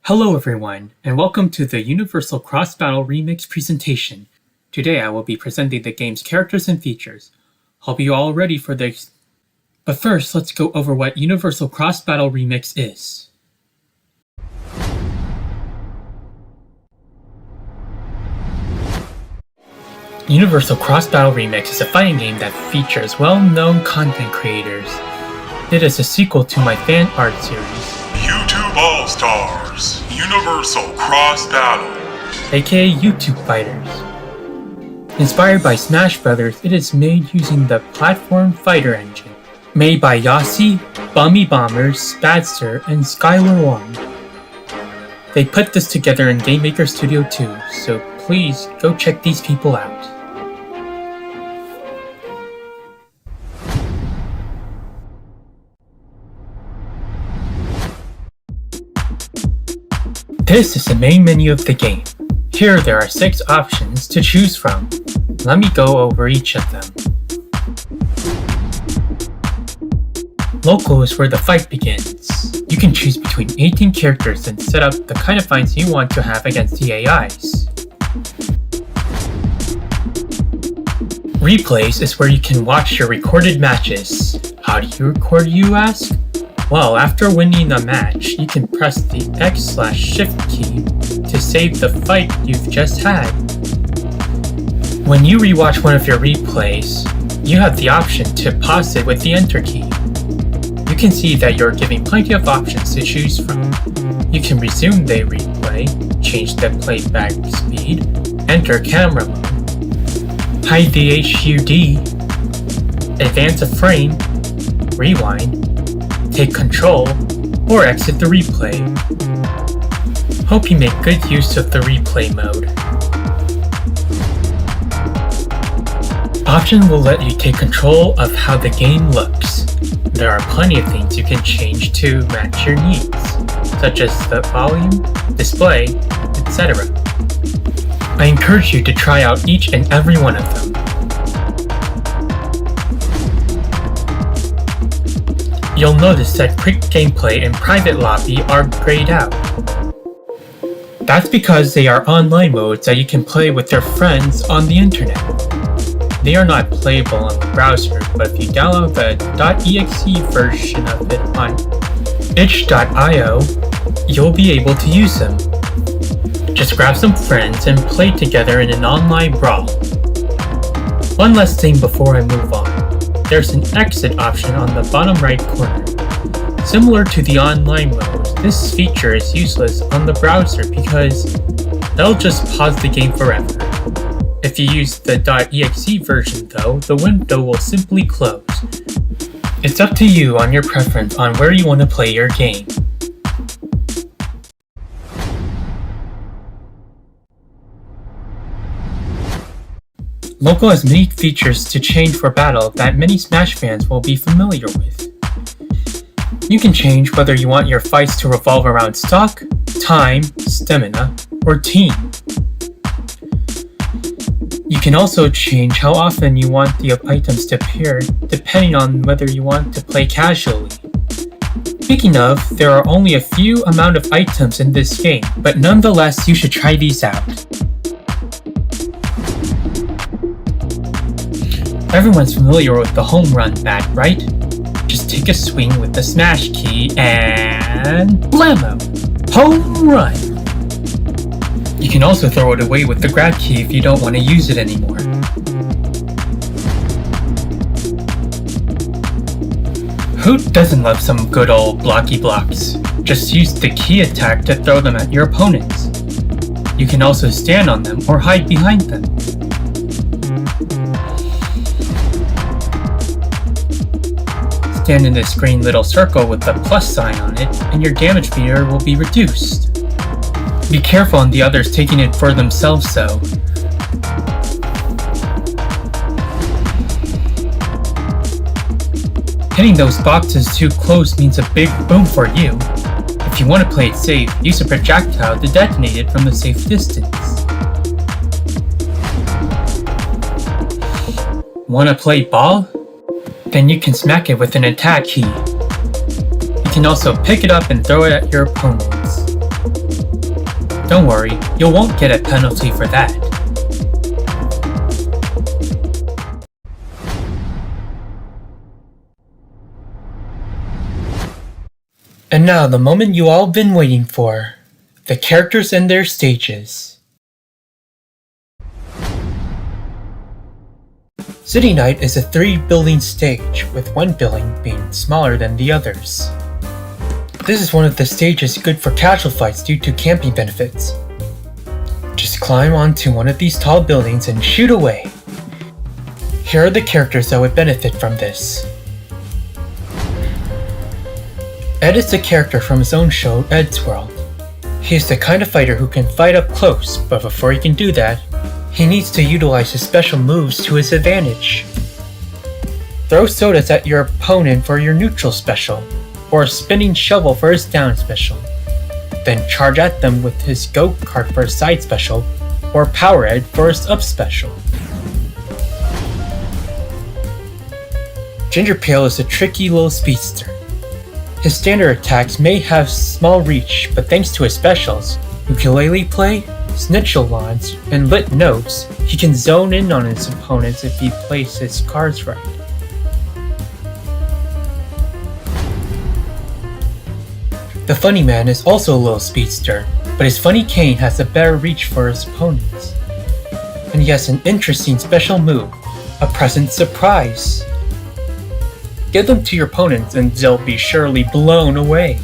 Hello everyone, and welcome to the Universal Cross Battle Remix presentation. Today I will be presenting the game's characters and features. Hope you all ready for this. But first, let's go over what Universal Cross Battle Remix is. Universal Cross Battle Remix is a fighting game that features well-known content creators. It is a sequel to my fan art series, YouTube All-Stars, Universal Cross Battle, aka YouTube Fighters. Inspired by Smash Brothers, it is made using the Platform Fighter engine, made by Yossi, Bummy Bombers, Spadster, and Skyward One. They put this together in Game Maker Studio 2, so please go check these people out. This is the main menu of the game. Here there are 6 options to choose from. Let me go over each of them. Local is where the fight begins. You can choose between 18 characters and set up the kind of fights you want to have against the AIs. Replays is where you can watch your recorded matches. How do you record, you ask? Well, after winning a match, you can press the X/Shift key to save the fight you've just had. When you rewatch one of your replays, you have the option to pause it with the Enter key. You can see that you're given plenty of options to choose from. You can resume the replay, change the playback speed, enter camera mode, hide the HUD, advance a frame, rewind, take control, or exit the replay. Hope you make good use of the replay mode. Option will let you take control of how the game looks. There are plenty of things you can change to match your needs, such as the volume, display, etc. I encourage you to try out each and every one of them. You'll notice that quick gameplay and private lobby are grayed out. That's because they are online modes that you can play with your friends on the internet. They are not playable on the browser, but if you download the .exe version of it on itch.io, you'll be able to use them. Just grab some friends and play together in an online brawl. One last thing before I move on. There's an exit option on the bottom right corner. Similar to the online mode, this feature is useless on the browser because they'll just pause the game forever. If you use the .exe version though, the window will simply close. It's up to you on your preference on where you want to play your game. Local has many features to change for battle that many Smash fans will be familiar with. You can change whether you want your fights to revolve around stock, time, stamina, or team. You can also change how often you want the items to appear, depending on whether you want to play casually. Speaking of, there are only a few amount of items in this game, but nonetheless you should try these out. Everyone's familiar with the home run bat, right? Just take a swing with the smash key and blammo! Home run! You can also throw it away with the grab key if you don't want to use it anymore. Who doesn't love some good old blocky blocks? Just use the key attack to throw them at your opponents. You can also stand on them or hide behind them. Stand in this green little circle with the plus sign on it, and your damage meter will be reduced. Be careful on the others taking it for themselves though. Hitting those boxes too close means a big boom for you. If you want to play it safe, use a projectile to detonate it from a safe distance. Wanna play ball? Then you can smack it with an attack key. You can also pick it up and throw it at your opponents. Don't worry, you won't get a penalty for that. And now the moment you all been waiting for. The characters and their stages. City Night is a 3-building stage, with one building being smaller than the others. This is one of the stages good for casual fights due to camping benefits. Just climb onto one of these tall buildings and shoot away. Here are the characters that would benefit from this. Ed is the character from his own show, Ed's World. He is the kind of fighter who can fight up close, but before he can do that, he needs to utilize his special moves to his advantage. Throw sodas at your opponent for your neutral special, or a spinning shovel for his down special. Then charge at them with his go-kart for his side special, or Power Ed for his up special. Ginger Pale is a tricky little speedster. His standard attacks may have small reach, but thanks to his specials, ukulele play, snitchel launch, and lit notes, he can zone in on his opponents if he plays his cards right. The Funny Man is also a little speedster, but his funny cane has a better reach for his opponents. And he has an interesting special move, a present surprise. Give them to your opponents and they'll be surely blown away.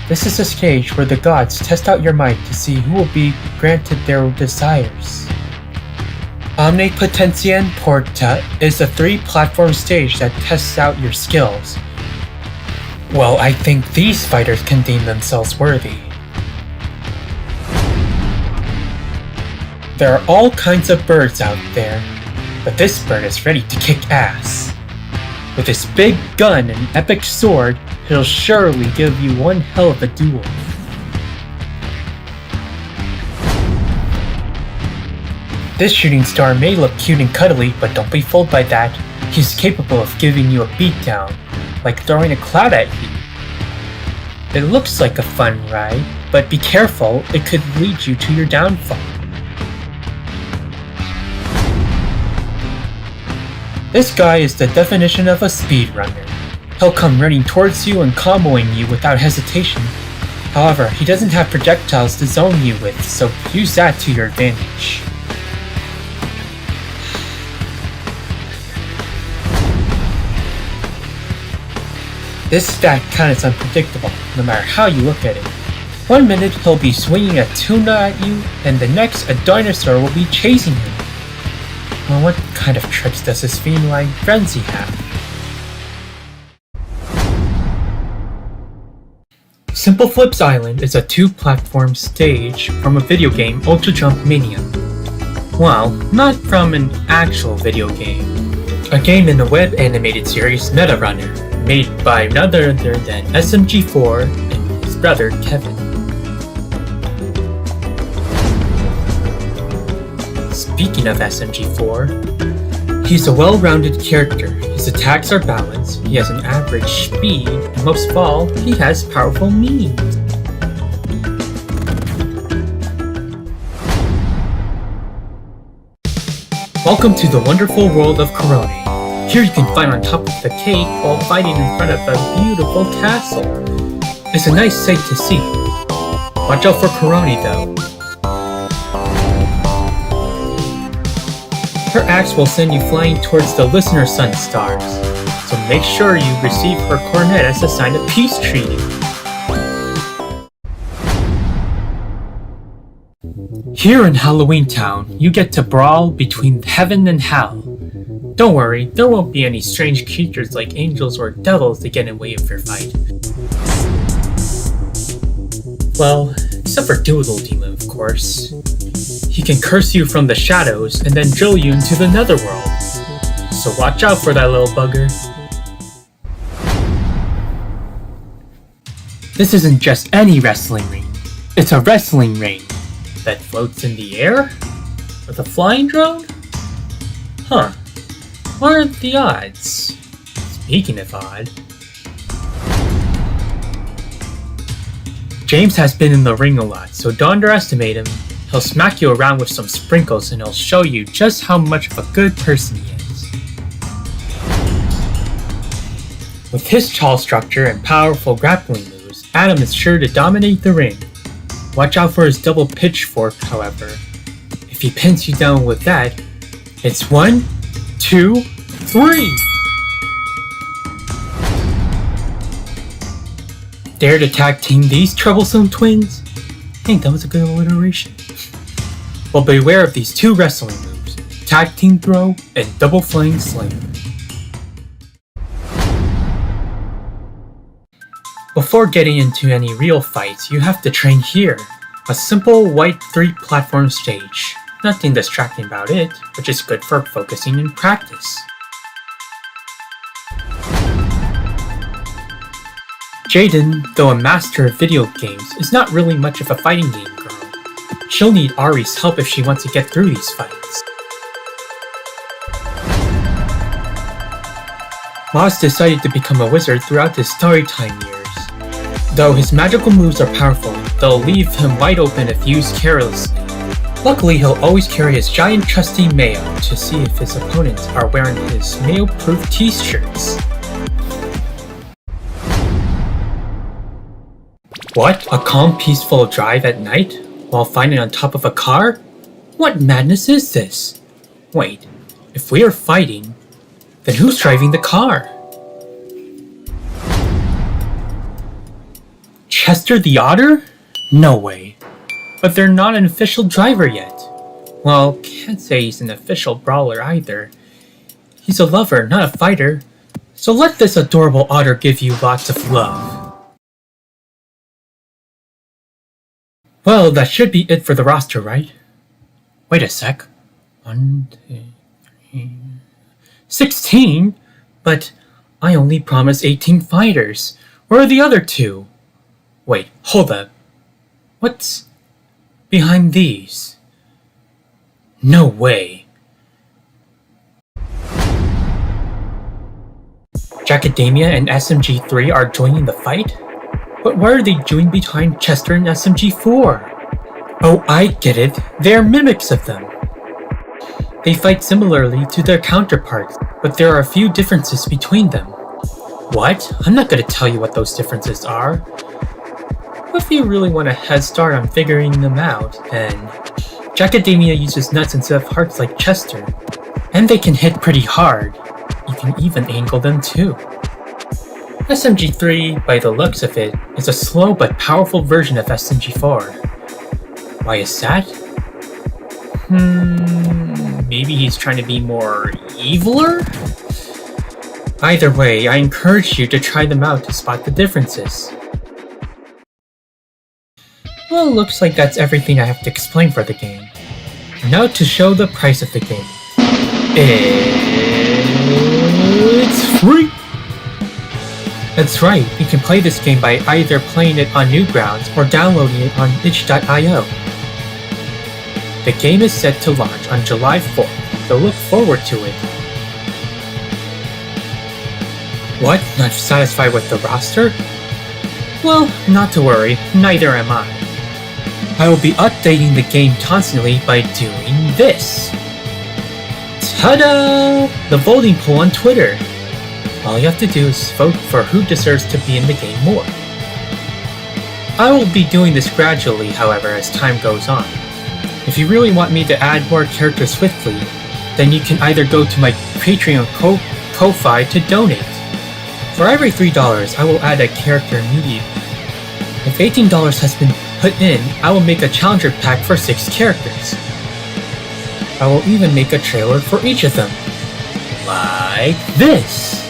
This is a stage where the gods test out your might to see who will be granted their desires. Omnipotencia Porta is a 3-platform stage that tests out your skills. Well, I think these fighters can deem themselves worthy. There are all kinds of birds out there, but this bird is ready to kick ass. With his big gun and epic sword, he'll surely give you one hell of a duel. This shooting star may look cute and cuddly, but don't be fooled by that. He's capable of giving you a beatdown, like throwing a cloud at you. It looks like a fun ride, but be careful, it could lead you to your downfall. This guy is the definition of a speedrunner. He'll come running towards you and comboing you without hesitation. However, he doesn't have projectiles to zone you with, so use that to your advantage. This stat kind is unpredictable, no matter how you look at it. One minute he'll be swinging a tuna at you, and the next a dinosaur will be chasing him. Well, what kind of tricks does this feline frenzy have? Simple Flips Island is a 2-platform stage from a video game, Ultra Jump Mania. Well, not from an actual video game. A game in the web animated series Meta Runner, made by none other than SMG4 and his brother Kevin. Speaking of SMG4, he's a well-rounded character. His attacks are balanced, he has an average speed, and most of all, he has powerful memes. Welcome to the wonderful world of Korone. Here you can fight on top of the cake while fighting in front of a beautiful castle. It's a nice sight to see. Watch out for Korone though. Her axe will send you flying towards the listener sun stars, so make sure you receive her cornet as a sign of peace treaty. Here in Halloween Town, you get to brawl between heaven and hell. Don't worry, there won't be any strange creatures like angels or devils to get in the way of your fight. Well, except for Doodle Demon, of course. He can curse you from the shadows and then drill you into the netherworld. So watch out for that little bugger. This isn't just any wrestling ring. It's a wrestling ring that floats in the air? With a flying drone? Huh. What are the odds? Speaking of odd, James has been in the ring a lot, so don't underestimate him. He'll smack you around with some sprinkles and he'll show you just how much of a good person he is. With his tall structure and powerful grappling moves, Adam is sure to dominate the ring. Watch out for his double pitchfork, however. If he pins you down with that, it's 1, 2, 3! Dare to tag team these troublesome twins? I think that was a good alliteration. Well, beware of these two wrestling moves, tag team throw and double flying slam. Before getting into any real fights, you have to train here, a simple white 3-platform stage. Nothing distracting about it, which is good for focusing in practice. Jaden, though a master of video games, is not really much of a fighting game girl. She'll need Ari's help if she wants to get through these fights. Moz decided to become a wizard throughout his storytime years. Though his magical moves are powerful, they'll leave him wide open if used carelessly. Luckily, he'll always carry his giant trusty mayo to see if his opponents are wearing his mayo-proof t-shirts. What? A calm, peaceful drive at night? While fighting on top of a car? What madness is this? Wait, if we are fighting, then who's driving the car? Chester the Otter? No way. But they're not an official driver yet. Well, can't say he's an official brawler either. He's a lover, not a fighter. So let this adorable otter give you lots of love. Well, that should be it for the roster, right? Wait a sec. 1, 2, 3... 16? But I only promised 18 fighters. Where are the other 2? Wait, hold up. What's behind these? No way. Jackademia and SMG3 are joining the fight? But what are they doing behind Chester and SMG4? Oh, I get it. They are mimics of them. They fight similarly to their counterparts, but there are a few differences between them. What? I'm not going to tell you what those differences are. If you really want a head start on figuring them out, then Jackademia uses nuts instead of hearts like Chester, and they can hit pretty hard. You can even angle them too. SMG3, by the looks of it, is a slow but powerful version of SMG4. Why is that? Maybe he's trying to be more eviler? Either way, I encourage you to try them out to spot the differences. Well, looks like that's everything I have to explain for the game. Now to show the price of the game. It's free! That's right, you can play this game by either playing it on Newgrounds or downloading it on itch.io. The game is set to launch on July 4th, so look forward to it. What? Not satisfied with the roster? Well, not to worry, neither am I. I will be updating the game constantly by doing this. Ta-da! The voting poll on Twitter. All you have to do is vote for who deserves to be in the game more. I will be doing this gradually, however, as time goes on. If you really want me to add more characters swiftly, then you can either go to my Patreon Ko-Fi to donate. For every $3, I will add a character immediately. If $18 has been put in, I will make a challenger pack for 6 characters. I will even make a trailer for each of them. Like this!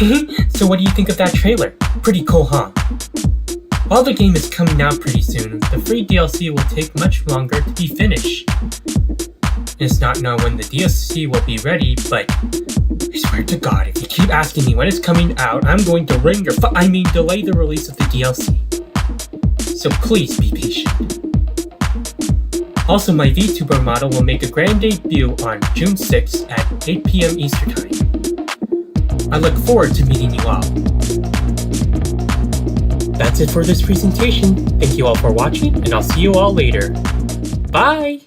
So what do you think of that trailer? Pretty cool, huh? While the game is coming out pretty soon, the free DLC will take much longer to be finished. It's not known when the DLC will be ready, but I swear to God, if you keep asking me when it's coming out, I'm going to delay the release of the DLC. So please be patient. Also, my VTuber model will make a grand debut on June 6th at 8 PM Eastern Time. I look forward to meeting you all. That's it for this presentation. Thank you all for watching, and I'll see you all later. Bye!